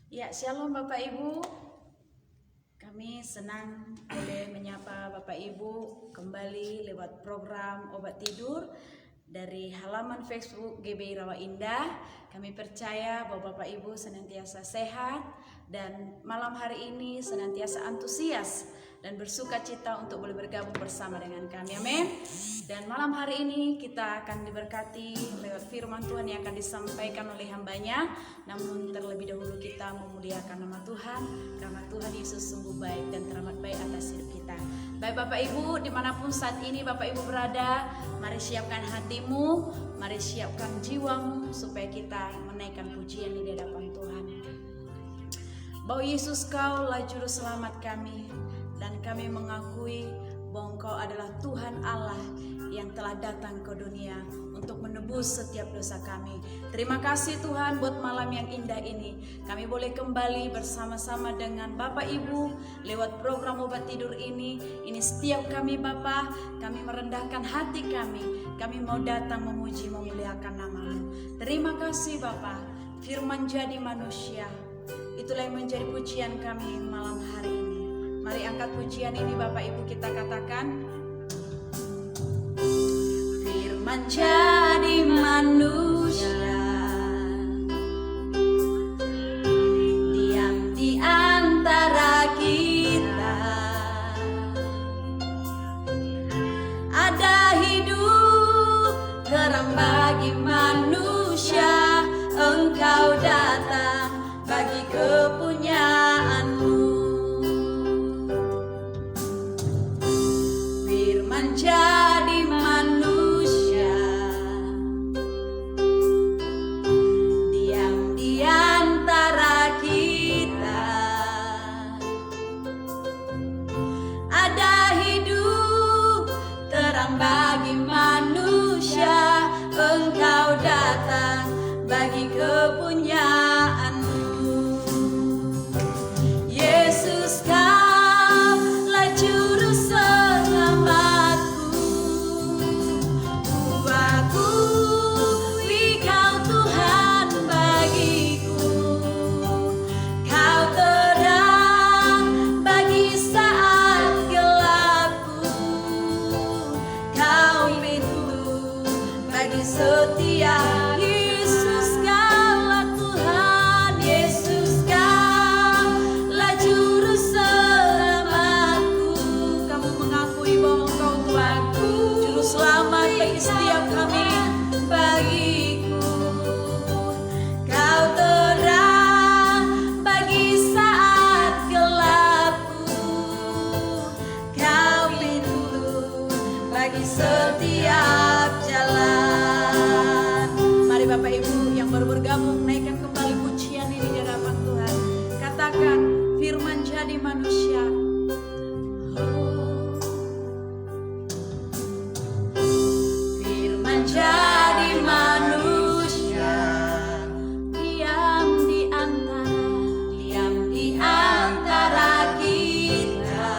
Ya, shalom Bapak Ibu. Kami senang boleh menyapa Bapak Ibu kembali lewat program Obat Tidur dari halaman Facebook GBI Rawa Indah. Kami percaya bahwa Bapak Ibu senantiasa sehat dan malam hari ini senantiasa antusias dan bersuka cita untuk boleh bergabung bersama dengan kami. Amin. Dan malam hari ini kita akan diberkati lewat firman Tuhan yang akan disampaikan oleh hambanya. Namun terlebih dahulu kita memuliakan nama Tuhan, karena Tuhan Yesus sungguh baik dan teramat baik atas hidup kita. Baik Bapak Ibu, dimanapun saat ini Bapak Ibu berada, mari siapkan hatimu, mari siapkan jiwamu, supaya kita menaikkan pujian di hadapan Tuhan. Bahwa Yesus Kaulah Juru Selamat kami, dan kami mengakui bahwa Engkau adalah Tuhan Allah yang telah datang ke dunia untuk menebus setiap dosa kami. Terima kasih Tuhan buat malam yang indah ini. Kami boleh kembali bersama-sama dengan Bapak Ibu lewat program Obat Tidur ini. Ini setiap kami Bapa, kami merendahkan hati kami. Kami mau datang memuji, memuliakan nama-Mu. Terima kasih Bapa, firman jadi manusia. Itulah yang menjadi pujian kami malam hari ini. Mari angkat pujian ini Bapak Ibu, kita katakan. Firman jadi manusia, diam di antara kita. Ada hidup terang bagi manusia. Engkau datang bagi kepunyaan-Mu. Firman jadi manusia, diam di antara kita. Ada hidup terang bagi manusia. Engkau datang bagi kepunyaan-Mu. Yesus, Kaulah Juru Selamatku. Ku akui Kau Tuhan bagiku. Kau terang bagi saat gelapku. Kau pintu bagi setiap. Yesus, Kaulah Tuhan. Yesus, Kaulah Juru Selamatku. Kamu mengakui bahwa Engkau Tuhanku, Juru Selamat bagi setiap kami, bagiku. Kau terang bagi saat gelapku. Kau pintu bagi setiap jalan. Mari Bapak Ibu yang baru bergabung, naikkan kembali pujian ini di hadapan Tuhan. Katakan, firman jadi manusia. Firman jadi manusia, diam di antara kita.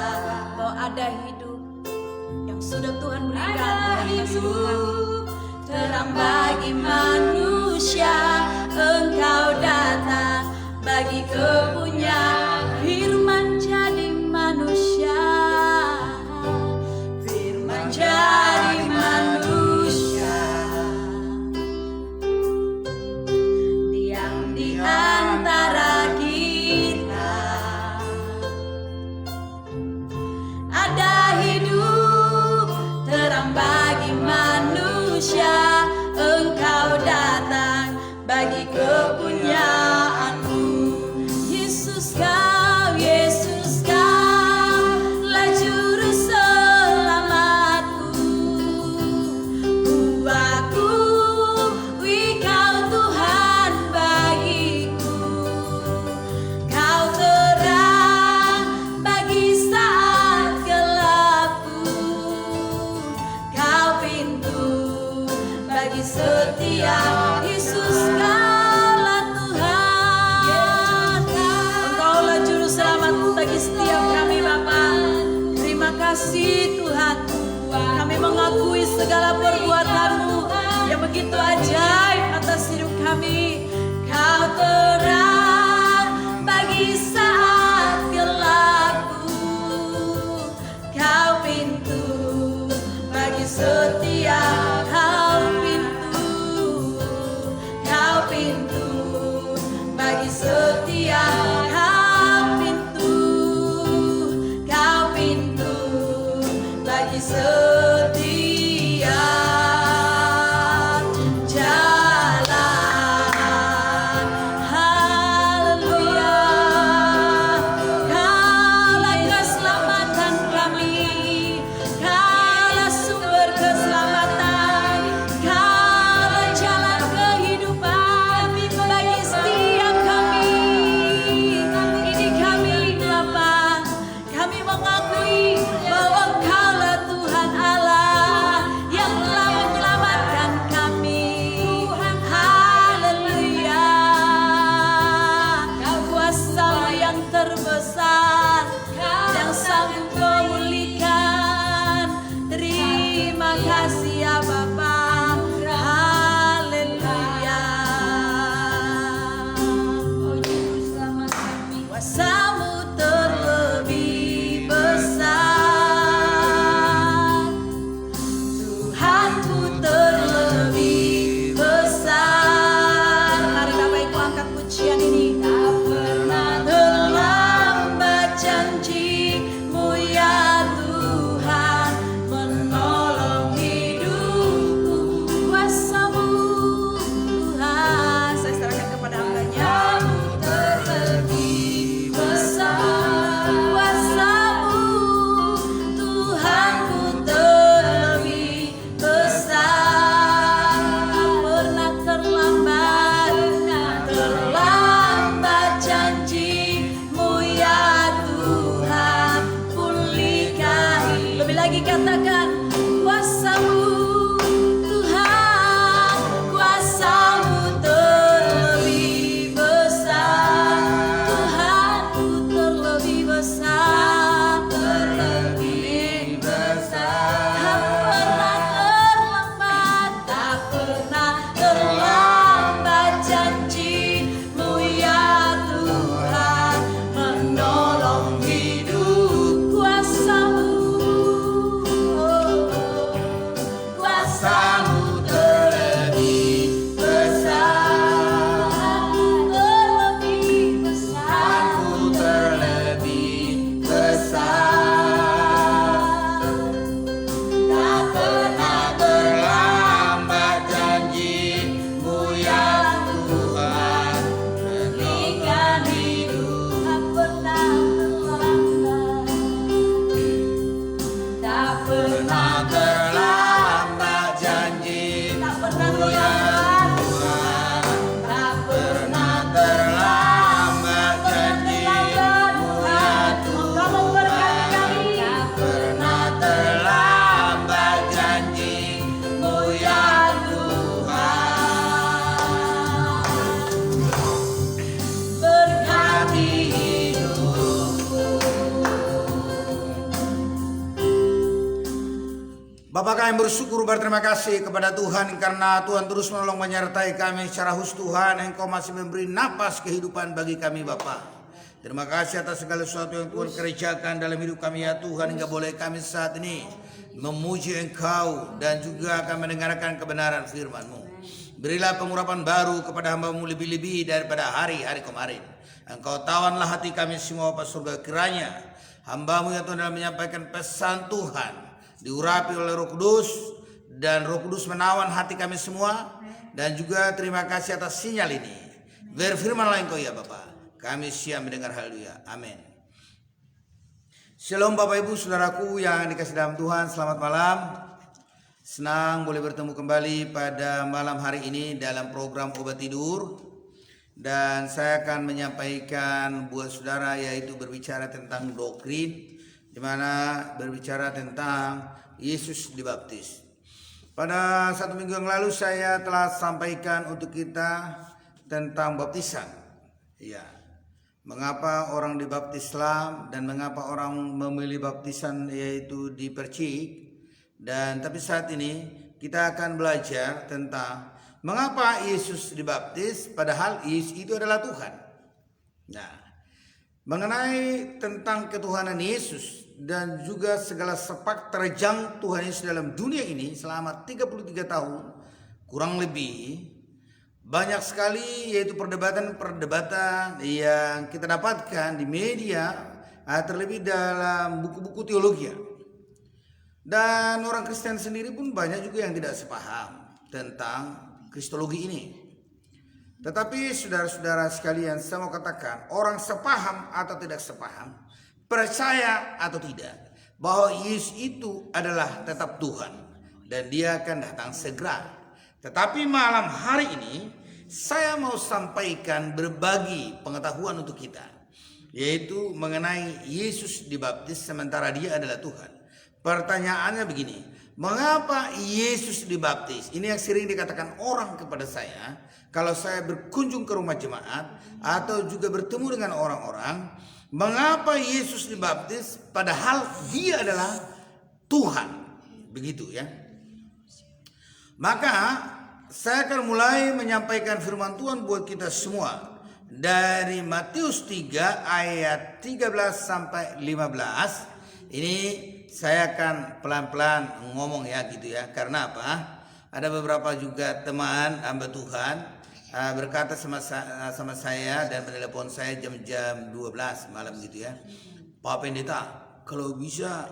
Bahwa ada hidup yang sudah Tuhan berikan, hidup terang bagi manusia. Engkau datang bagi kepunyaan. Firman jadi manusia, firman jadi manusia, diam di antara kita. Ada hidup terang bagi manusia. Engkau datang bagi kepunyaan-Mu. Yesus, Kaulah Juru Selamatku. Ku akui Kau Tuhan bagiku. Kau terang bagi saat gelapku. Kau pintu bagi setiap. Yesus, Kaulah Tuhan. Engkaulah Juru Selamat bagi setiap kami Bapa. Terima kasih Tuhan. Kami mengakui segala perbuatan-Mu yang begitu ajaib atas hidup kami. Kau terang bagi saat gelapku, Kau pintu bagi setiap Kau pintu bagi setiap Kau pintu bagi setiap jalan. Haleluya. Kaulah keselamatan kami, Kaulah sumber keselamatan, Kaulah jalan kehidupan bagi setiap kami. Ini kami Bapa, kami mengakui bahwa Kaulah Tuhan Allah yang telah menyelamatkan kami. Haleluya. Kuasa-Mu yang terbesar yang sanggup memulihkan. Terima kasih ya Bapa. Haleluya. Oh Juru Selamat kami, kuasa-Mu terlebih besar, Tuhanku terlebih besar. Mari Bapak Ibu angkat pujian ini. Tak pernah terlambat janji-Mu ya Tuhan, menolong hidupku. Kuasa-Mu Tuhan, saya serahkan kepada hamba-Nya. Terlebih besar, kuasa-Mu Tuhanku terlebih besar. Tak pernah terlambat janji-Mu ya Tuhan, pulihkan. Lebih lagi katakan, kuasa-Mu Tuhan, kuasa-Mu terlebih besar, Tuhanku terlebih besar, terlebih besar. Tak pernah terlambat janji-Mu ya Tuhan, menolong hidup. Kuasa-Mu, kuasa-Mu terlebih besar, terlebih besar, terlebih besar. Tak pernah terlambat janji-Mu ya Tuhan, pulihkan hidup. Tak pernah terlambat, tak pernah terlambat janji-Mu ya Tuhan, tak pernah terlambat janji-Mu ya Tuhan, tak pernah terlambat janji-Mu ya Tuhan. Berkati hidupku. Bapak kami bersyukur berterima kasih kepada Tuhan karena Tuhan terus menolong menyertai kami secara khusus. Tuhan, Engkau masih memberi napas kehidupan bagi kami Bapak. Terima kasih atas segala sesuatu yang Tuhan kerjakan dalam hidup kami ya Tuhan, hingga boleh kami saat ini memuji Engkau dan juga akan mendengarkan kebenaran firman-Mu. Berilah pengurapan baru kepada hamba-Mu lebih-lebih daripada hari-hari kemarin. Engkau tawanlah hati kami semua Bapak surga, kiranya hamba-Mu ya Tuhan dalam menyampaikan pesan Tuhan diurapi oleh Roh Kudus, dan Roh Kudus menawan hati kami semua. Dan juga terima kasih atas sinyal ini. Berfirmanlah Engkau ya Bapa, kami siap mendengar. Haleluya, amin. Shalom Bapak Ibu Saudaraku yang dikasih dalam Tuhan, selamat malam. Senang boleh bertemu kembali pada malam hari ini dalam program Obat Tidur. Dan saya akan menyampaikan buat saudara, yaitu berbicara tentang doktrin, di mana berbicara tentang Yesus dibaptis. Pada 1 minggu yang lalu saya telah sampaikan untuk kita tentang baptisan. Ya, mengapa orang dibaptis Islam dan mengapa orang memilih baptisan yaitu dipercik. Dan tapi saat ini kita akan belajar tentang mengapa Yesus dibaptis padahal Yesus itu adalah Tuhan. Nah, mengenai tentang ketuhanan Yesus dan juga segala sepak terjang Tuhan Yesus dalam dunia ini selama 33 tahun kurang lebih, banyak sekali yaitu perdebatan-perdebatan yang kita dapatkan di media, terlebih dalam buku-buku teologi. Dan orang Kristen sendiri pun banyak juga yang tidak sepaham tentang kristologi ini. Tetapi saudara-saudara sekalian, saya mau katakan, orang sepaham atau tidak sepaham, percaya atau tidak, bahwa Yesus itu adalah tetap Tuhan dan dia akan datang segera. Tetapi malam hari ini saya mau sampaikan berbagi pengetahuan untuk kita, yaitu mengenai Yesus dibaptis sementara dia adalah Tuhan. Pertanyaannya begini, mengapa Yesus dibaptis? Ini yang sering dikatakan orang kepada saya kalau saya berkunjung ke rumah jemaat atau juga bertemu dengan orang-orang. Mengapa Yesus dibaptis padahal dia adalah Tuhan? Begitu ya. Maka saya akan mulai menyampaikan firman Tuhan buat kita semua dari Matius 3 ayat 13 sampai 15. Ini saya akan pelan-pelan ngomong ya gitu ya. Karena apa? Ada beberapa juga teman hamba Tuhan berkata sama saya dan menelepon saya jam-jam 12 malam gitu ya. Pak Pendeta, kalau bisa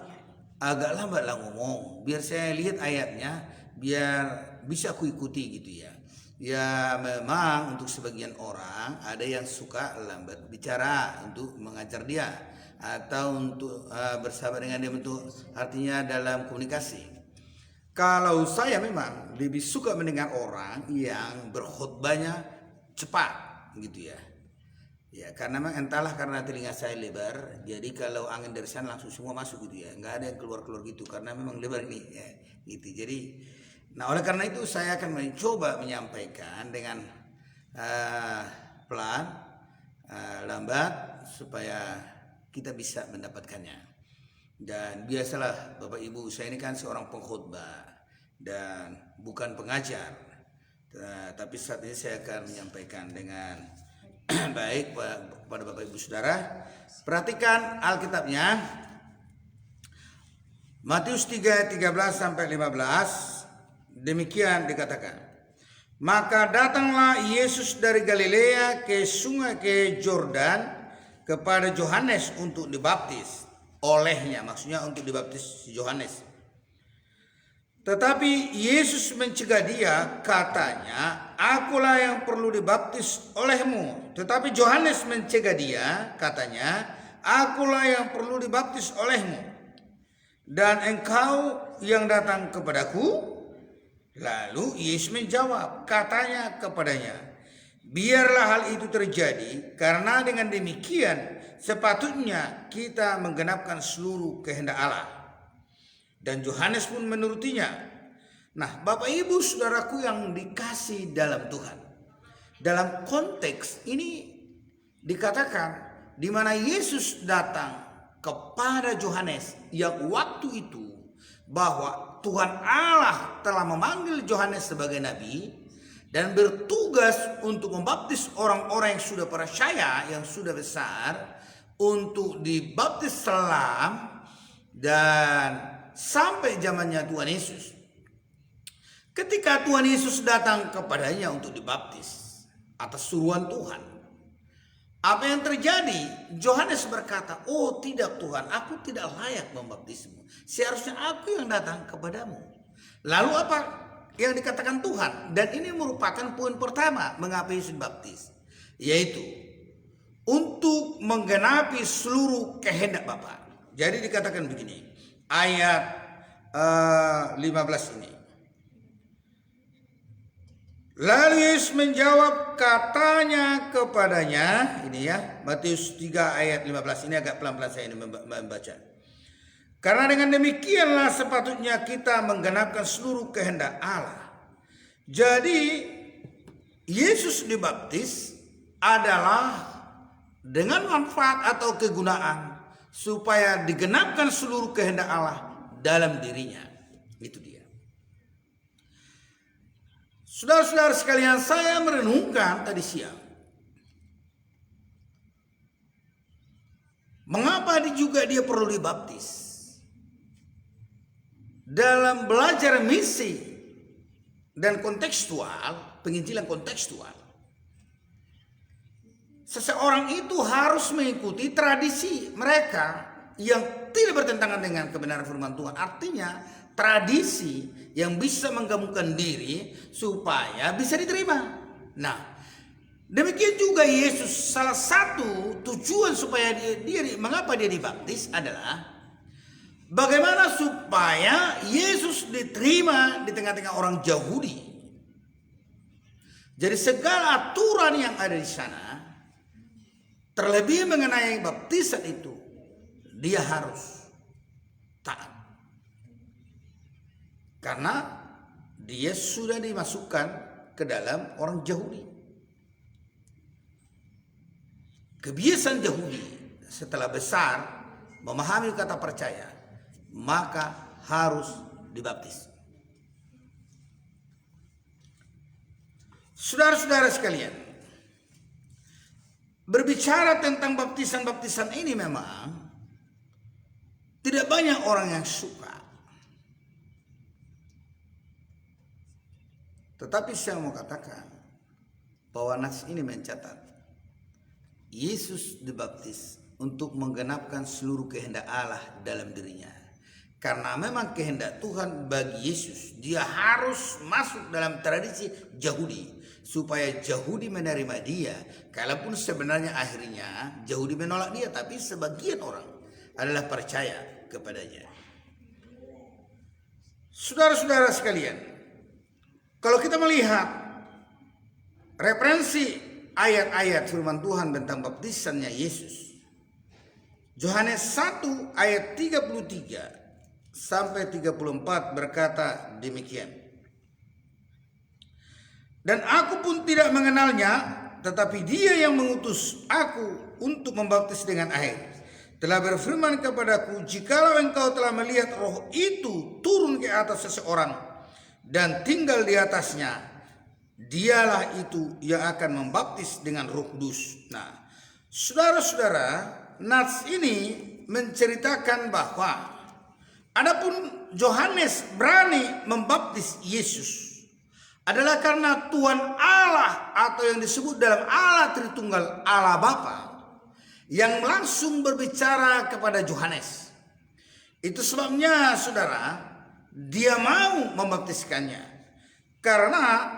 agak lambatlah ngomong biar saya lihat ayatnya, biar bisa aku ikuti gitu ya. Ya memang untuk sebagian orang ada yang suka lambat bicara untuk mengajar dia atau untuk bersahabat dengan dia, untuk artinya dalam komunikasi. Kalau saya memang lebih suka mendengar orang yang berkhotbahnya cepat gitu ya. Ya karena memang entahlah karena telinga saya lebar, jadi kalau angin dari sana langsung semua masuk gitu ya, nggak ada yang keluar-keluar gitu karena memang lebar ini ya gitu. Jadi nah oleh karena itu saya akan mencoba menyampaikan dengan pelan, lambat supaya kita bisa mendapatkannya. Dan biasalah Bapak Ibu, saya ini kan seorang pengkhotbah dan bukan pengajar. Tapi saat ini saya akan menyampaikan dengan baik kepada Bapak Ibu Saudara. Perhatikan Alkitabnya. Matius 3 13 sampai 15. Demikian dikatakan. Maka datanglah Yesus dari Galilea ke sungai ke Yordan kepada Yohanes untuk dibaptis olehnya, maksudnya untuk dibaptis Yohanes. Tetapi Yesus mencegah dia, katanya, akulah yang perlu dibaptis olehmu. Tetapi Yohanes mencegah dia, katanya, akulah yang perlu dibaptis olehmu. Dan engkau yang datang kepadaku? Lalu Yesus menjawab, katanya kepadanya, biarlah hal itu terjadi, karena dengan demikian sepatutnya kita menggenapkan seluruh kehendak Allah. Dan Yohanes pun menurutinya. Nah, Bapak Ibu Saudaraku yang dikasih dalam Tuhan, dalam konteks ini dikatakan di mana Yesus datang kepada Yohanes yang waktu itu bahwa Tuhan Allah telah memanggil Yohanes sebagai nabi dan bertugas untuk membaptis orang-orang yang sudah percaya, yang sudah besar, untuk dibaptis selam dan sampai zamannya Tuhan Yesus. Ketika Tuhan Yesus datang kepadanya untuk dibaptis atas suruhan Tuhan, apa yang terjadi? Yohanes berkata, oh tidak Tuhan, aku tidak layak membaptismu. Seharusnya aku yang datang kepadamu. Lalu apa yang dikatakan Tuhan? Dan ini merupakan poin pertama mengapa Yesus baptis, yaitu untuk menggenapi seluruh kehendak Bapa. Jadi dikatakan begini, ayat 15 ini. Lalu Yesus menjawab, katanya kepadanya, ini ya, Matius 3 ayat 15, ini agak pelan-pelan saya ini membaca. Karena dengan demikianlah sepatutnya kita menggenapkan seluruh kehendak Allah. Jadi Yesus dibaptis adalah dengan manfaat atau kegunaan supaya digenapkan seluruh kehendak Allah dalam dirinya. Itu dia. Saudara-saudara sekalian, saya merenungkan tadi siang, mengapa dia perlu dibaptis? Dalam belajar misi dan kontekstual, penginjilan kontekstual, seseorang itu harus mengikuti tradisi mereka yang tidak bertentangan dengan kebenaran firman Tuhan. Artinya tradisi yang bisa menggabungkan diri supaya bisa diterima. Nah, demikian juga Yesus, salah satu tujuan supaya mengapa dia dibaptis adalah bagaimana supaya Yesus diterima di tengah-tengah orang Yahudi. Jadi segala aturan yang ada di sana, terlebih mengenai baptisan itu, dia harus taat. Karena dia sudah dimasukkan ke dalam orang Yahudi. Kebiasaan Yahudi setelah besar memahami kata percaya, maka harus dibaptis. Saudara-saudara sekalian, berbicara tentang baptisan-baptisan ini memang tidak banyak orang yang suka. Tetapi saya mau katakan bahwa nas ini mencatat Yesus dibaptis untuk menggenapkan seluruh kehendak Allah dalam dirinya. Karena memang kehendak Tuhan bagi Yesus, dia harus masuk dalam tradisi Yahudi supaya Yahudi menerima dia. Kalaupun sebenarnya akhirnya Yahudi menolak dia, tapi sebagian orang adalah percaya kepadanya. Saudara-saudara sekalian, kalau kita melihat referensi ayat-ayat firman Tuhan tentang baptisannya Yesus, Yohanes 1 ayat 33 sampai 34 berkata demikian. Dan aku pun tidak mengenalnya, tetapi dia yang mengutus aku untuk membaptis dengan air telah berfirman kepadaku, jikalau engkau telah melihat roh itu turun ke atas seseorang dan tinggal di atasnya, dialah itu yang akan membaptis dengan Roh Kudus. Nah, saudara-saudara, nats ini menceritakan bahwa adapun Yohanes berani membaptis Yesus adalah karena Tuhan Allah atau yang disebut dalam Allah Tritunggal, Allah Bapa, yang langsung berbicara kepada Yohanes. Itu sebabnya saudara, dia mau membaptiskannya. Karena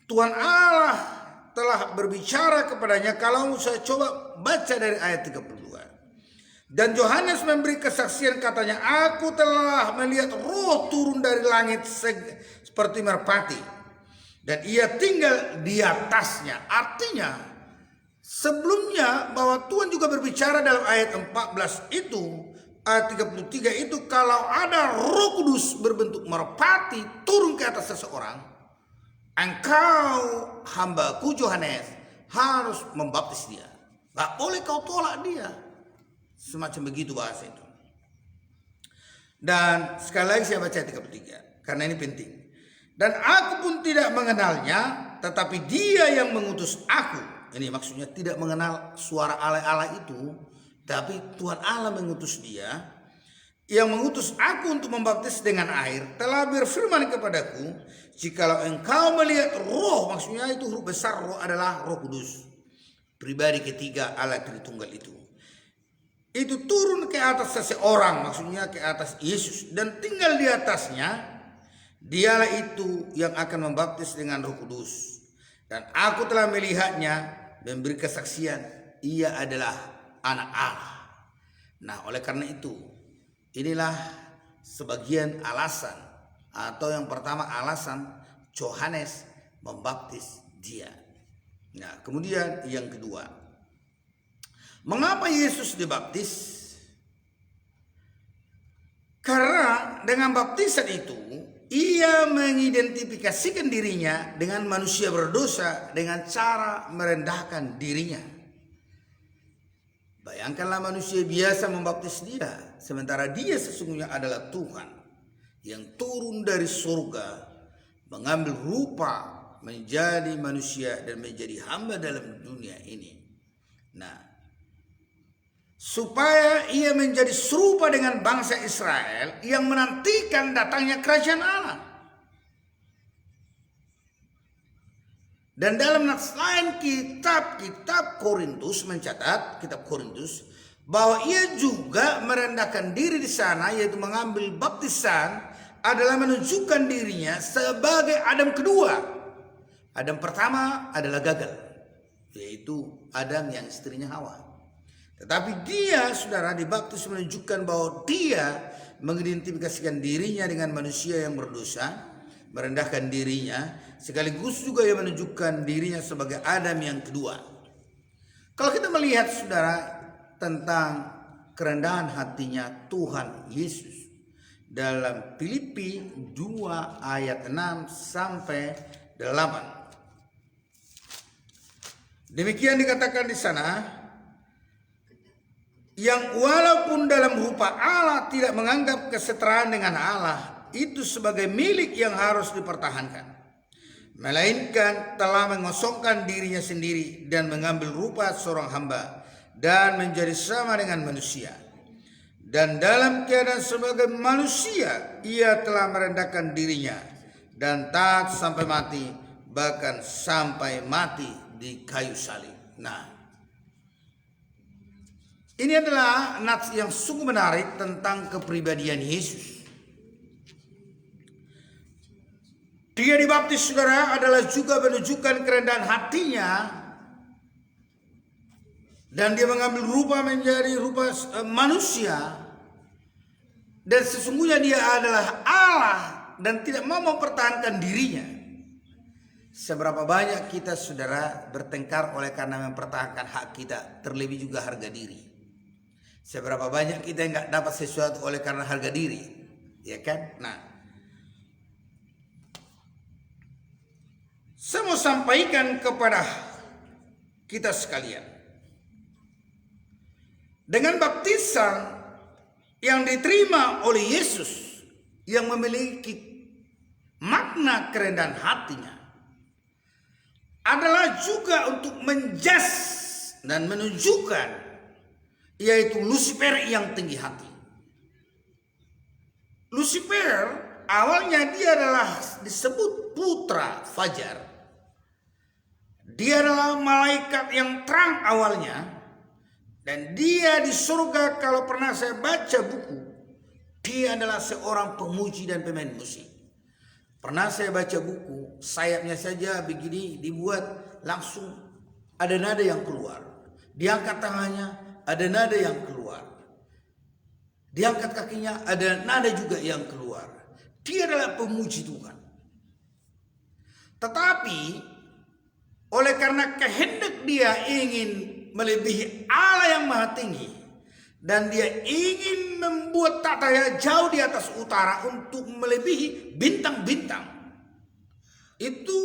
Tuhan Allah telah berbicara kepadanya. Kalau saya coba baca dari ayat 32. Dan Yohanes memberi kesaksian, katanya, aku telah melihat roh turun dari langit seperti merpati, dan ia tinggal di atasnya. Artinya sebelumnya bahwa Tuhan juga berbicara dalam ayat 14 itu, ayat 33 itu, kalau ada Roh Kudus berbentuk merpati turun ke atas seseorang, engkau hambaku Yohanes harus membaptis dia. Gak boleh kau tolak dia. Semacam begitu bahasa itu. Dan sekali lagi saya baca ayat 33 karena ini penting. Dan aku pun tidak mengenalnya, tetapi dia yang mengutus aku. Ini maksudnya tidak mengenal suara Allah itu, tapi Tuhan Allah mengutus dia. Yang mengutus aku untuk membaptis dengan air telah berfirman kepadaku, jikalau engkau melihat roh, maksudnya itu huruf besar, roh adalah Roh Kudus, pribadi ketiga Allah Tritunggal itu turun ke atas seseorang, maksudnya ke atas Yesus, dan tinggal di atasnya, dialah itu yang akan membaptis dengan Roh Kudus. Dan aku telah melihatnya, memberi kesaksian, ia adalah anak Allah. Nah, oleh karena itu, inilah sebagian alasan, atau yang pertama alasan Yohanes membaptis dia. Nah, kemudian yang kedua, mengapa Yesus dibaptis? Karena dengan baptisan itu, ia mengidentifikasikan dirinya dengan manusia berdosa dengan cara merendahkan dirinya. Bayangkanlah manusia biasa membaptis dia, sementara dia sesungguhnya adalah Tuhan. yang turun dari surga, mengambil rupa menjadi manusia dan menjadi hamba dalam dunia ini. Nah, supaya ia menjadi serupa dengan bangsa Israel yang menantikan datangnya kerajaan Allah. Dan dalam nats lain kitab Korintus mencatat, kitab Korintus, bahwa ia juga merendahkan diri di sana, yaitu mengambil baptisan adalah menunjukkan dirinya sebagai Adam kedua. Adam pertama adalah gagal, yaitu Adam yang istrinya Hawa. Tetapi dia, saudara, dibaptis menunjukkan bahwa dia mengidentifikasikan dirinya dengan manusia yang berdosa, merendahkan dirinya, sekaligus juga ia menunjukkan dirinya sebagai Adam yang kedua. Kalau kita melihat, saudara, tentang kerendahan hatinya Tuhan Yesus dalam Filipi 2 ayat 6 sampai 8. Demikian dikatakan di sana, yang walaupun dalam rupa Allah tidak menganggap kesetaraan dengan Allah itu sebagai milik yang harus dipertahankan, melainkan telah mengosongkan dirinya sendiri dan mengambil rupa seorang hamba dan menjadi sama dengan manusia. Dan dalam keadaan sebagai manusia ia telah merendahkan dirinya dan taat sampai mati, bahkan sampai mati di kayu salib. Nah, ini adalah nats yang sungguh menarik tentang kepribadian Yesus. Dia dibaptis, saudara, adalah juga menunjukkan kerendahan hatinya, dan dia mengambil rupa menjadi rupa manusia, dan sesungguhnya dia adalah Allah dan tidak mau mempertahankan dirinya. Seberapa banyak kita, saudara, bertengkar oleh karena mempertahankan hak kita, terlebih juga harga diri. Seberapa banyak kita yang nggak dapat sesuatu oleh karena harga diri, ya kan? Nah, saya mau sampaikan kepada kita sekalian, dengan baptisan yang diterima oleh Yesus yang memiliki makna kerendahan hatinya adalah juga untuk menjas dan menunjukkan, yaitu Lucifer yang tinggi hati. Lucifer awalnya dia adalah disebut putra fajar. Dia adalah malaikat yang terang awalnya, dan dia di surga. Kalau pernah saya baca buku, dia adalah seorang pemuji dan pemain musik. Pernah saya baca buku, sayapnya saja begini dibuat langsung ada nada yang keluar. Diangkat tangannya, ada nada yang keluar. Diangkat kakinya, ada nada juga yang keluar. Dia adalah pemuji Tuhan. Tetapi oleh karena kehendak dia ingin melebihi Allah yang maha tinggi, dan dia ingin membuat tatanya jauh di atas utara untuk melebihi bintang-bintang, itu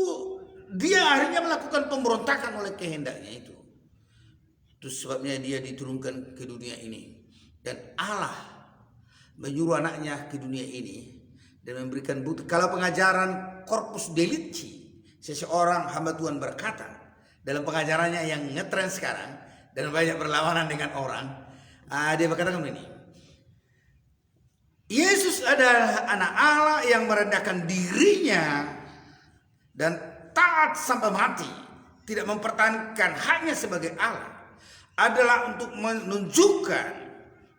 dia akhirnya melakukan pemberontakan oleh kehendaknya itu. Itu sebabnya dia diturunkan ke dunia ini, dan Allah menyuruh anaknya ke dunia ini dan memberikan bukti. Kalau pengajaran Corpus Delicti, seseorang hamba Tuhan berkata dalam pengajarannya yang ngetren sekarang dan banyak berlawanan dengan orang, dia berkata begini, Yesus adalah anak Allah yang merendahkan dirinya dan taat sampai mati, tidak mempertahankan hanya sebagai Allah, adalah untuk menunjukkan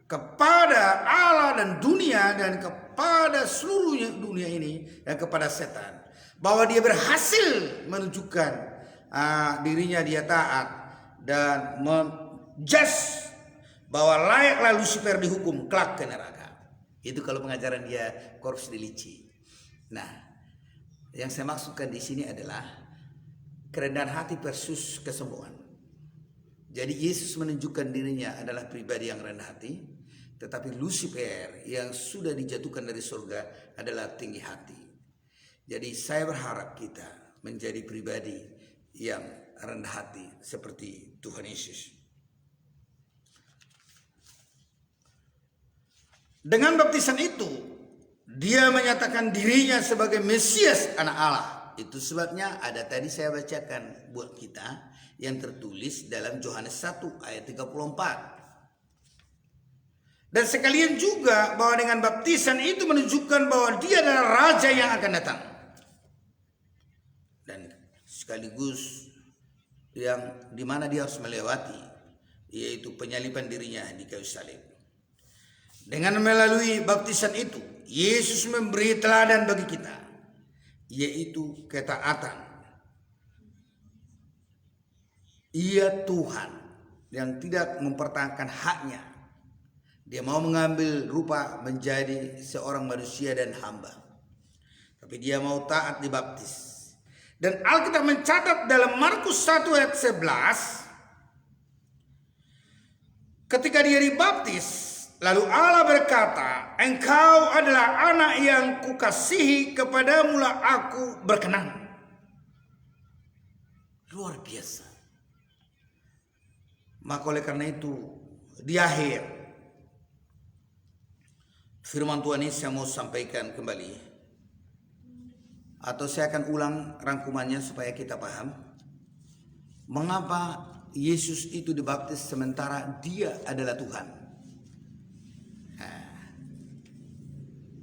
kepada Allah dan dunia dan kepada seluruh dunia ini dan kepada setan bahwa dia berhasil menunjukkan dirinya dia taat dan menjas bahwa layaklah Lucifer dihukum kelak ke neraka. Itu kalau pengajaran dia Corpus Delicti. Nah, yang saya maksudkan di sini adalah kerendahan hati versus kesombongan. Jadi Yesus menunjukkan dirinya adalah pribadi yang rendah hati, tetapi Lucifer yang sudah dijatuhkan dari surga adalah tinggi hati. Jadi saya berharap kita menjadi pribadi yang rendah hati seperti Tuhan Yesus. Dengan baptisan itu, Dia menyatakan dirinya sebagai Mesias, anak Allah. Itu sebabnya ada tadi saya bacakan buat kita yang tertulis dalam Yohanes 1 ayat 34. Dan sekalian juga bahwa dengan baptisan itu menunjukkan bahwa dia adalah raja yang akan datang. Dan sekaligus yang dimana dia harus melewati, yaitu penyaliban dirinya di kayu salib. Dengan melalui baptisan itu, Yesus memberi teladan bagi kita, yaitu ketaatan. Ia Tuhan yang tidak mempertahankan haknya. Dia mau mengambil rupa menjadi seorang manusia dan hamba. Tapi dia mau taat dibaptis. Dan Alkitab mencatat dalam Markus 1 ayat 11, ketika dia dibaptis, lalu Allah berkata, engkau adalah anak yang kukasihi, kepadamulah aku berkenan. Luar biasa. Maka oleh karena itu, di akhir firman Tuhan ini saya mau sampaikan kembali, atau saya akan ulang rangkumannya supaya kita paham mengapa Yesus itu dibaptis sementara dia adalah Tuhan.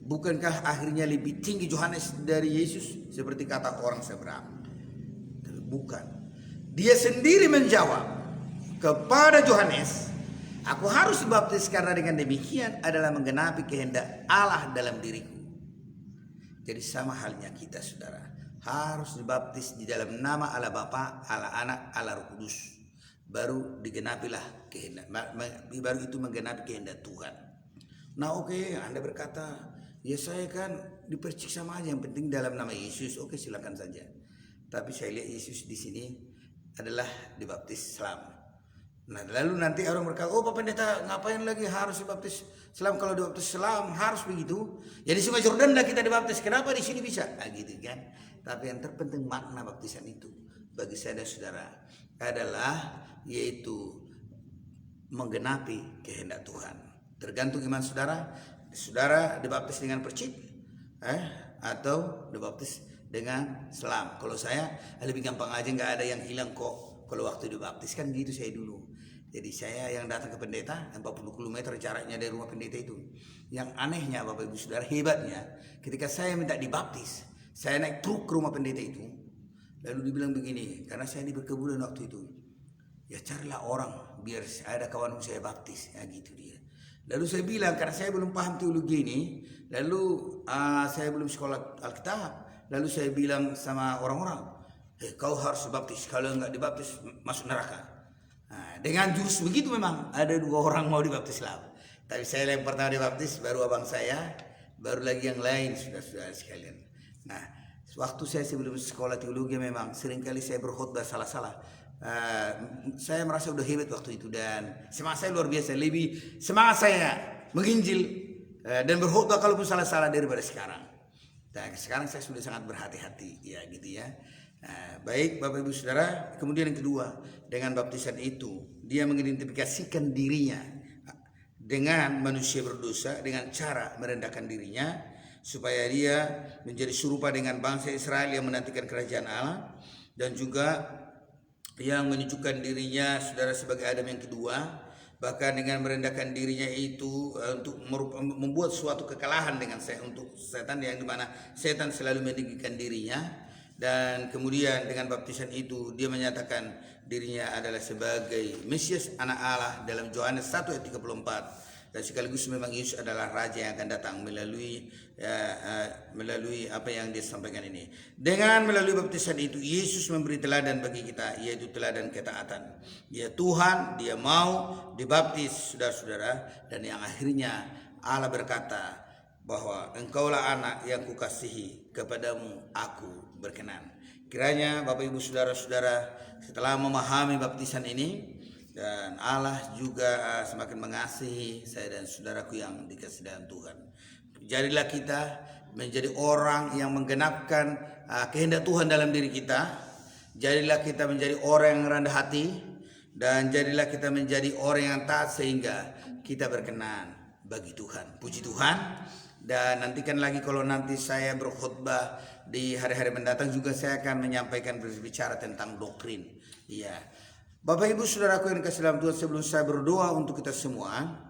Bukankah akhirnya lebih tinggi Yohanes dari Yesus seperti kata orang seberang? Bukan. Dia sendiri menjawab kepada Yohanes, aku harus dibaptis karena dengan demikian adalah menggenapi kehendak Allah dalam diriku. Jadi sama halnya kita, saudara, harus dibaptis di dalam nama Allah Bapa, Allah Anak, Allah Roh Kudus. Baru digenapilah kehendak, baru itu menggenapi kehendak Tuhan. Nah oke, Anda berkata, ya saya kan dipercik sama aja, yang penting dalam nama Yesus. Oke, silakan saja. Tapi saya lihat Yesus di sini adalah dibaptis Islam. Nah lalu nanti orang berkata, oh Pak Pendeta ngapain lagi harus dibaptis Islam? Kalau dibaptis Islam harus begitu. Jadi Sungai Jordan lah kita dibaptis, kenapa di sini bisa? Nah, gitu kan. Tapi yang terpenting makna baptisan itu bagi saya dan saudara adalah yaitu menggenapi kehendak Tuhan. Tergantung iman saudara. Saudara dibaptis dengan percik atau dibaptis dengan selam. Kalau saya lebih gampang aja, nggak ada yang hilang kok. Kalau waktu dibaptis kan gitu saya dulu. Jadi saya yang datang ke pendeta 40 km jaraknya dari rumah pendeta itu. Yang anehnya Bapak Ibu Saudara, hebatnya ketika saya minta dibaptis, saya naik truk ke rumah pendeta itu. Lalu dibilang begini, karena saya di perkebunan waktu itu. Ya carilah orang biar ada kawan saya baptis, ya gitu dia. Lalu saya bilang, karena saya belum paham teologi ini, lalu saya belum sekolah Alkitab, lalu saya bilang sama orang-orang, kau harus dibaptis, kalau enggak dibaptis masuk neraka. Nah, dengan jurus begitu memang ada 2 orang mau dibaptis Islam. Tapi saya yang pertama dibaptis, baru abang saya, baru lagi yang lain, saudara-saudara sekalian. Nah, waktu saya sebelum sekolah teologi memang seringkali saya berkhotbah salah-salah. Saya merasa udah hebat waktu itu, dan semangat saya luar biasa, lebih semangat saya menginjil dan berkhotbah kalaupun salah-salah daripada sekarang. Dan sekarang saya sudah sangat berhati-hati, ya gitu ya. Baik Bapak Ibu Saudara, kemudian yang kedua, dengan baptisan itu dia mengidentifikasikan dirinya dengan manusia berdosa dengan cara merendahkan dirinya supaya dia menjadi serupa dengan bangsa Israel yang menantikan kerajaan Allah, dan juga yang menunjukkan dirinya saudara sebagai Adam yang kedua. Bahkan dengan merendahkan dirinya itu untuk membuat suatu kekalahan dengan untuk setan, yang dimana setan selalu meninggikan dirinya. Dan kemudian dengan baptisan itu dia menyatakan dirinya adalah sebagai Mesias, anak Allah dalam Yohanes 1 ayat 34. Dan sekaligus memang Yesus adalah Raja yang akan datang melalui apa yang dia sampaikan ini. Dengan melalui baptisan itu Yesus memberi teladan bagi kita, yaitu teladan ketaatan. Dia Tuhan, dia mau dibaptis saudara-saudara, dan yang akhirnya Allah berkata bahwa engkaulah anak yang kukasihi, kepadamu aku berkenan. Kiranya Bapak Ibu Saudara-saudara setelah memahami baptisan ini, dan Allah juga semakin mengasihi saya dan saudaraku yang dikasihi dalam Tuhan, jadilah kita menjadi orang yang menggenapkan kehendak Tuhan dalam diri kita. Jadilah kita menjadi orang yang rendah hati, dan jadilah kita menjadi orang yang taat sehingga kita berkenan bagi Tuhan. Puji Tuhan. Dan nantikan lagi kalau nanti saya berkhutbah di hari-hari mendatang juga saya akan menyampaikan berbicara tentang doktrin. Iya. Bapak Ibu Saudaraku yang dikasihi dalam Tuhan, sebelum saya berdoa untuk kita semua,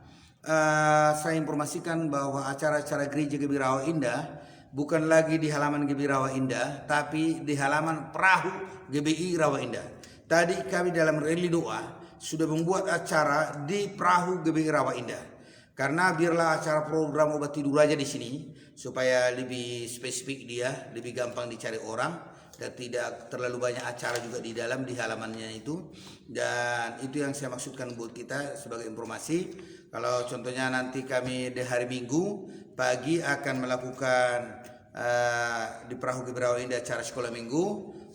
saya informasikan bahwa acara-acara gereja GBI Rawa Indah bukan lagi di halaman GBI Rawa Indah, tapi di halaman perahu GBI Rawa Indah. Tadi kami dalam rally doa sudah membuat acara di perahu GBI Rawa Indah. Karena biarlah acara program obat tidur aja di sini supaya lebih spesifik dia, lebih gampang dicari orang dan tidak terlalu banyak acara juga di dalam di halamannya itu. Dan itu yang saya maksudkan buat kita sebagai informasi. Kalau contohnya nanti kami di hari Minggu pagi akan melakukan di perahu GBI Rawa Indah acara sekolah minggu.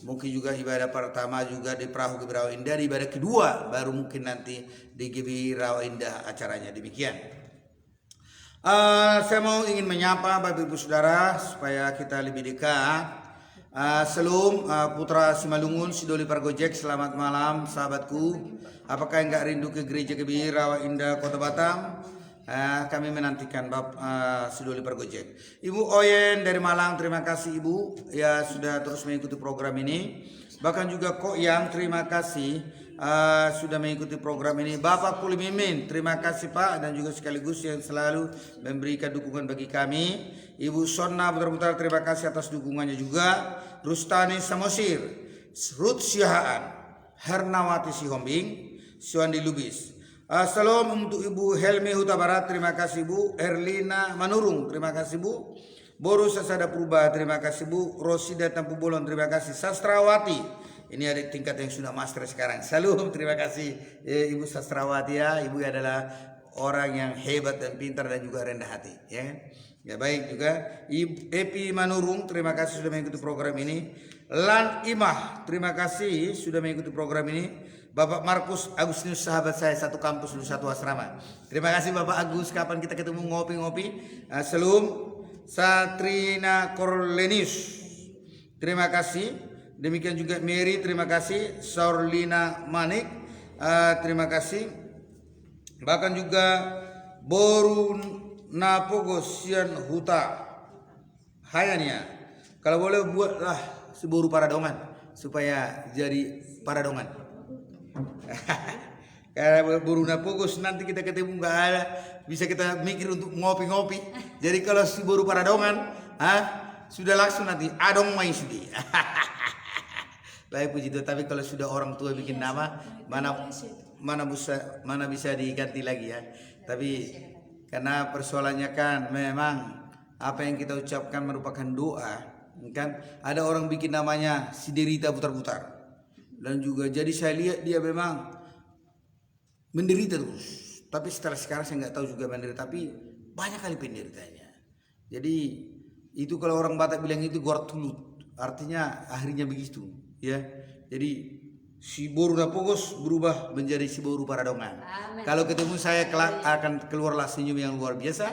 Mungkin juga ibadah pertama juga di perahu GBI Rawa Indah, di ibadah kedua baru mungkin nanti di GBI Rawa Indah acaranya. Demikian. Saya mau ingin menyapa Bapak Ibu Saudara supaya kita lebih dekat. Selum Putra Simalungun Sidoli Pargojek, selamat malam sahabatku. Apakah enggak rindu ke gereja GBI Rawa Indah Kota Batam? Kami menantikan Bapak Sidoli Pargojek. Ibu Oyen dari Malang, terima kasih Ibu ya sudah terus mengikuti program ini. Bahkan juga Kok Yang, terima kasih sudah mengikuti program ini. Bapak Puli Mimin, terima kasih Pak, dan juga sekaligus yang selalu memberikan dukungan bagi kami. Ibu Sonna Putar-Putar, terima kasih atas dukungannya juga. Rustani Samosir, Ruth Sihaan, Hernawati Sihombing, Suandi Lubis. Salam untuk Ibu Helmi Huta Barat, terima kasih Bu. Erlina Manurung, terima kasih Bu. Boru Sasada Purba, terima kasih Bu. Rosida Tampu Bolon, terima kasih. Sastrawati, ini ada tingkat yang sudah master sekarang. Salam, terima kasih Ibu Sastrawati ya. Ibu adalah orang yang hebat dan pintar dan juga rendah hati ya. Ya baik juga Ibu Epi Manurung, terima kasih sudah mengikuti program ini. Lan Imah, terima kasih sudah mengikuti program ini. Bapak Markus Agustinus, sahabat saya satu kampus dulu satu asrama. Terima kasih Bapak Agus, kapan kita ketemu ngopi-ngopi. Salam. Satrina Corlenius, terima kasih. Demikian juga Mary, terima kasih. Saurlina Manik, terima kasih. Bahkan juga Boru Napogosian Huta Hayania, kalau boleh buatlah Boru Paradongan supaya jadi paradongan. Karena Boru Napogos nanti kita ketemu nggak ada, bisa kita mikir untuk ngopi-ngopi. Jadi kalau si Boru Paradongan, sudah langsung nanti adong main sudi. Baik puji Tuhan. Tapi kalau sudah orang tua bikin nama, mana bisa diganti lagi ya. Tapi karena persoalannya kan memang apa yang kita ucapkan merupakan doa, kan? Ada orang bikin namanya si derita putar-putar, dan juga jadi saya lihat dia memang menderita terus. Tapi setelah sekarang saya nggak tahu juga menderita, tapi banyak kali penderitanya. Jadi itu kalau orang Batak bilang itu gortulut, artinya akhirnya begitu ya. Jadi si Boru Napogos berubah menjadi si Boru Paradongan. Amen. Kalau ketemu saya kelak akan keluarlah senyum yang luar biasa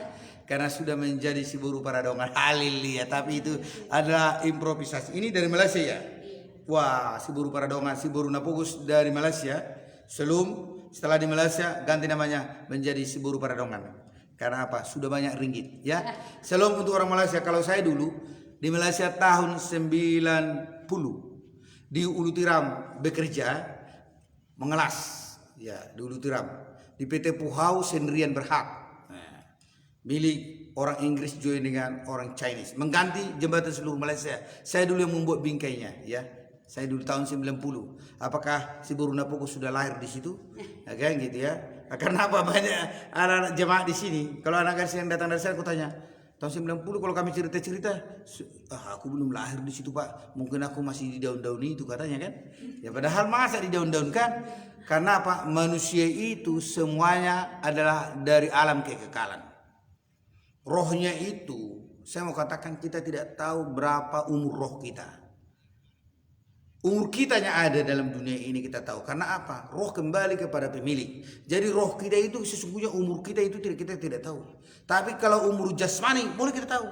karena sudah menjadi si Boru Paradongan. Haleluya. Tapi itu adalah improvisasi. Ini dari Malaysia ya. Wah, si Boru Paradongan, si Boru Napogos dari Malaysia. Setelah di Malaysia ganti namanya menjadi si Boru Paradongan. Karena apa? Sudah banyak ringgit ya. Salam untuk orang Malaysia. Kalau saya dulu di Malaysia tahun 90 di Ulu Tiram bekerja mengelas ya, di Ulu Tiram di PT Puhau Sendirian Berhak, milik orang Inggris join dengan orang Chinese, mengganti jembatan seluruh Malaysia. Saya dulu yang membuat bingkainya ya. Saya dulu tahun 90. Apakah si Boru Napogos sudah lahir di situ? Ya, kan gitu ya. Karena apa, banyak anak-anak jemaat di sini. Kalau anak gadis yang datang dari saya, aku tanya, tahun 90 kalau kami cerita-cerita, aku belum lahir di situ Pak. Mungkin aku masih di daun-daun itu katanya kan. Ya padahal masa di daun-daun kan? Karena apa? Manusia itu semuanya adalah dari alam kekekalan. Rohnya itu, saya mau katakan kita tidak tahu berapa umur roh kita. Umur kita yang ada dalam dunia ini kita tahu. Karena apa? Roh kembali kepada pemilik. Jadi roh kita itu sesungguhnya umur kita itu kita tidak tahu. Tapi kalau umur jasmani boleh kita tahu.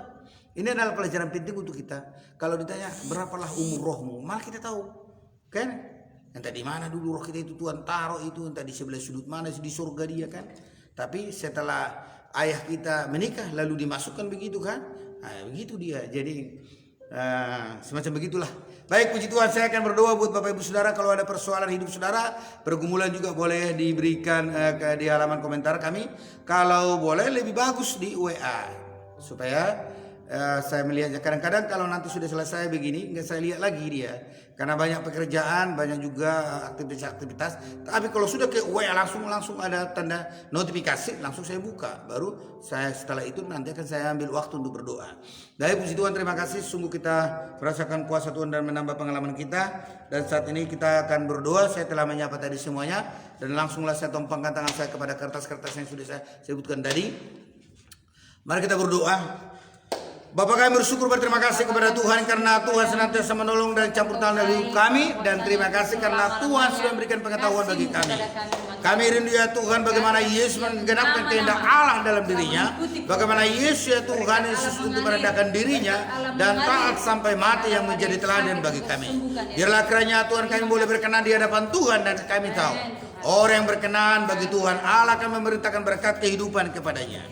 Ini adalah pelajaran penting untuk kita. Kalau ditanya berapalah umur rohmu, malah kita tahu. Kan? Entah di mana dulu roh kita itu Tuhan taruh itu, entah di sebelah sudut mana di surga dia kan. Tapi setelah ayah kita menikah lalu dimasukkan begitu kan? Nah, begitu dia. Jadi semacam begitulah. Baik, puji Tuhan, saya akan berdoa buat Bapak Ibu Saudara. Kalau ada persoalan hidup saudara, pergumulan juga boleh diberikan di halaman komentar kami. Kalau boleh lebih bagus di WA supaya saya melihatnya. Kadang-kadang kalau nanti sudah selesai begini, nggak saya lihat lagi dia. Karena banyak pekerjaan, banyak juga aktivitas-aktivitas. Tapi kalau sudah ke WA langsung ada tanda notifikasi, langsung saya buka. Baru saya setelah itu nanti akan saya ambil waktu untuk berdoa. Baik, puji Tuhan, terima kasih. Sungguh kita merasakan kuasa Tuhan dan menambah pengalaman kita. Dan saat ini kita akan berdoa. Saya telah menyapa tadi semuanya. Dan langsunglah saya tumpangkan tangan saya kepada kertas-kertas yang sudah saya sebutkan tadi. Mari kita berdoa. Bapak, kami bersyukur berterima kasih kepada Tuhan karena Tuhan senantiasa menolong dan campur tangan dalam hidup kami, dan terima kasih karena Tuhan sudah memberikan pengetahuan bagi kami. Kami rindu ya Tuhan bagaimana Yesus menggenapkan kehendak Allah dalam dirinya, bagaimana Yesus ya Tuhan Yesus untuk merendahkan dirinya dan taat sampai mati yang menjadi teladan bagi kami. Biarlah kiranya Tuhan kami boleh berkenan di hadapan Tuhan, dan kami tahu orang yang berkenan bagi Tuhan Allah akan memerintahkan berkat kehidupan kepadanya.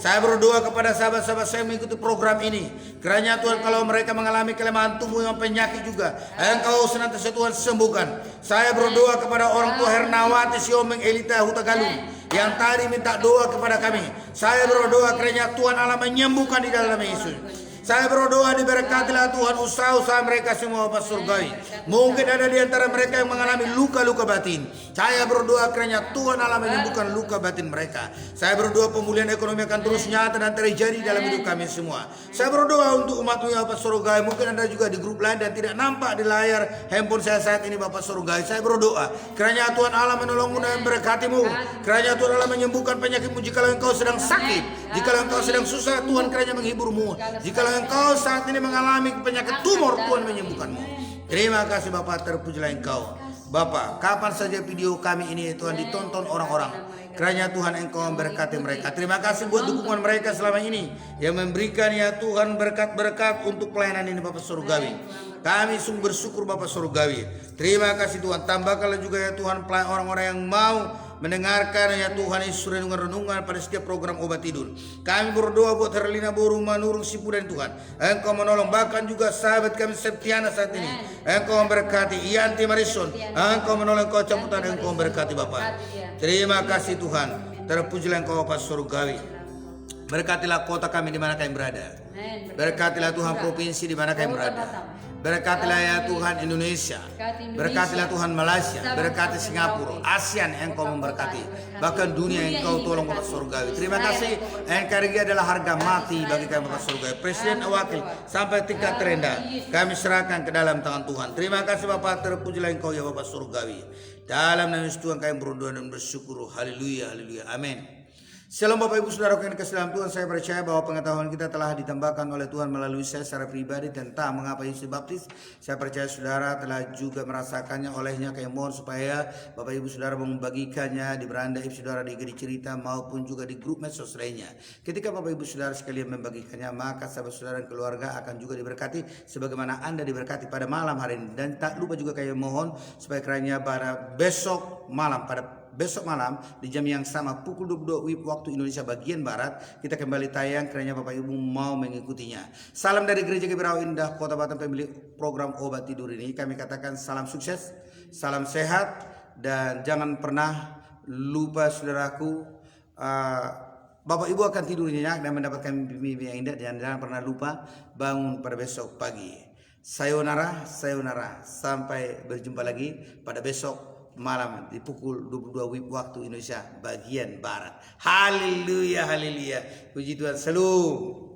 Saya berdoa kepada sahabat-sahabat saya mengikuti program ini. Kiranya Tuhan kalau mereka mengalami kelemahan tubuh yang penyakit juga, Engkau senantiasa Tuhan sembuhkan. Saya berdoa kepada orang tua Hernawati Siomeng Elita Huta Galung yang tadi minta doa kepada kami. Saya berdoa kiranya Tuhan Allah menyembuhkan di dalam Yesus. Saya berdoa diberkatilah Tuhan usaha-usaha mereka semua Bapak Surgawi. Mungkin ada di antara mereka yang mengalami luka-luka batin. Saya berdoa kiranya Tuhan Allah menyembuhkan luka batin mereka. Saya berdoa pemulihan ekonomi akan terus nyata dan terjadi dalam hidup kami semua. Saya berdoa untuk umat-Mu ya Bapak Surgawi. Mungkin ada juga di grup lain dan tidak nampak di layar handphone saya saat ini Bapak Surgawi. Saya berdoa kiranya Tuhan Allah menolongmu dan berkati-Mu. Kiranya Tuhan Allah menyembuhkan penyakitmu. Jikalau engkau sedang sakit, jikalau engkau sedang susah, Tuhan kiranya menghiburmu. Jikalau engkau saat ini mengalami penyakit tumor, Tuhan menyembuhkanmu. Terima kasih Bapak, terpujilah Engkau. Bapak, kapan saja video kami ini Tuhan ditonton orang-orang, kiranya Tuhan Engkau memberkati mereka. Terima kasih buat dukungan mereka selama ini yang memberikan ya Tuhan berkat-berkat untuk pelayanan ini Bapak Surgawi. Kami sungguh bersyukur Bapak Surgawi. Terima kasih Tuhan. Tambahkanlah juga ya Tuhan orang-orang yang mau mendengarkan ya Tuhan Yesus renungan-renungan pada setiap program obat tidur. Kami berdoa buat Herlina Boru Manurung Sipu dan Tuhan Engkau menolong, bahkan juga sahabat kami Septiana saat ini Engkau memberkati. Yanti Marison Engkau menolong, Engkau camputan, Engkau memberkati Bapak. Terima kasih Tuhan. Terpujilah Engkau Bapak Surgawi. Berkatilah kota kami di mana kami berada. Berkatilah Tuhan provinsi di mana kami berada. Berkatilah ya Tuhan Indonesia. Berkatilah Tuhan Malaysia. Berkati Singapura, ASEAN Engkau memberkati. Bahkan dunia Engkau tolong Bapak Surgawi. Terima kasih. NKRI adalah harga mati bagi kami Bapak Surgawi. Presiden wakil sampai tingkat terendah kami serahkan ke dalam tangan Tuhan. Terima kasih Bapak, terpujilah Engkau ya Bapak Surgawi. Dalam nama Yesus Tuhan kami berdoa dan bersyukur. Haleluya, haleluya, amin. Shalom Bapak Ibu Saudara yang dikasihi dalam Tuhan. Saya percaya bahwa pengetahuan kita telah ditambahkan oleh Tuhan melalui saya secara pribadi tentang mengapa Yesus dibaptis. Saya percaya saudara telah juga merasakannya, olehnya kami mohon supaya Bapak Ibu Saudara membagikannya di beranda ibu saudara, di Geri Cerita maupun juga di grup medsos lainnya. Ketika Bapak Ibu Saudara sekalian membagikannya, maka sahabat saudara dan keluarga akan juga diberkati sebagaimana Anda diberkati pada malam hari ini. Dan tak lupa juga kami mohon supaya kiranya pada besok malam di jam yang sama pukul 22 WIB waktu Indonesia bagian Barat kita kembali tayang, kiranya Bapak Ibu mau mengikutinya. Salam dari Gereja Gebirau Indah Kota Batam, pemilik program obat tidur ini. Kami katakan salam sukses, salam sehat, dan jangan pernah lupa saudaraku, Bapak Ibu akan tidur nyenyak dan mendapatkan mimpi yang indah, dan jangan pernah lupa bangun pada besok pagi. Sayonara, sayonara. Sampai berjumpa lagi pada besok malam di pukul 22 WIB waktu Indonesia bagian Barat. Haleluya, haleluya. Puji Tuhan. Shalom.